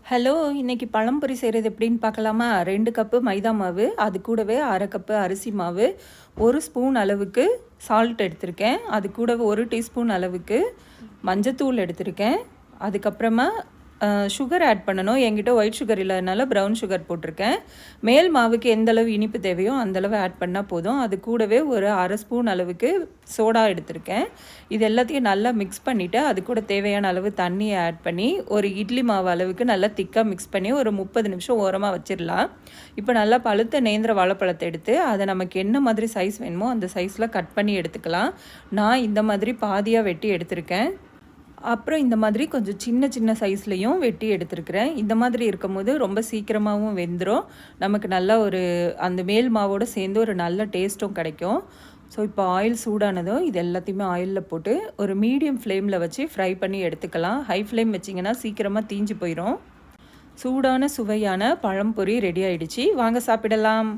Hello! இன்னைக்கு பழம்பொரி செய்கிறது எப்படின்னு பார்க்கலாமா? 2 கப்பு மைதா மாவு, அது கூடவே 1/2 கப்பு அரிசி மாவு, 1 ஸ்பூன் அளவுக்கு சால்ட் எடுத்திருக்கேன். அது கூடவே 1 டீஸ்பூன் அளவுக்கு மஞ்சத்தூள் எடுத்திருக்கேன். அதுக்கப்புறமா சுகர் ஆட் பண்ணணும். என்கிட்ட ஒயிட் சுகர் இல்லாதனால ப்ரௌன் சுகர் போட்டிருக்கேன். மேல் மாவுக்கு எந்தளவு இனிப்பு தேவையோ அந்தளவு ஆட் பண்ணால் போதும். அது கூடவே ஒரு 1/2 ஸ்பூன் அளவுக்கு சோடா எடுத்திருக்கேன். இது எல்லாத்தையும் நல்லா மிக்ஸ் பண்ணிவிட்டு அது கூட தேவையான அளவு தண்ணியை ஆட் பண்ணி ஒரு இட்லி மாவு அளவுக்கு நல்லா திக்காக மிக்ஸ் பண்ணி ஒரு 30 நிமிஷம் ஓரமாக வச்சிடலாம். இப்போ நல்லா பழுத்த நேந்திர வாழைப்பழத்தை எடுத்து அதை நமக்கு என்ன மாதிரி சைஸ் வேணுமோ அந்த சைஸில் கட் பண்ணி எடுத்துக்கலாம். நான் இந்த மாதிரி பாதியாக வெட்டி எடுத்திருக்கேன். அப்புறம் இந்த மாதிரி கொஞ்சம் சின்ன சின்ன சைஸ்லையும் வெட்டி எடுத்துருக்கிறேன். இந்த மாதிரி இருக்கும்போது ரொம்ப சீக்கிரமாகவும் வெந்துடும். நமக்கு நல்லா ஒரு அந்த மேல் மாவோடு சேர்ந்து ஒரு நல்ல டேஸ்ட்டும் கிடைக்கும். ஸோ இப்போ ஆயில் சூடானதும் இது எல்லாத்தையுமே ஆயிலில் போட்டு ஒரு மீடியம் ஃப்ளேமில் வச்சு ஃப்ரை பண்ணி எடுத்துக்கலாம். ஹை ஃப்ளேம் வச்சிங்கன்னா சீக்கிரமாக தீஞ்சு போயிடும். சூடான சுவையான பழம்பொரி ரெடி ஆயிடுச்சு. வாங்க சாப்பிடலாம்.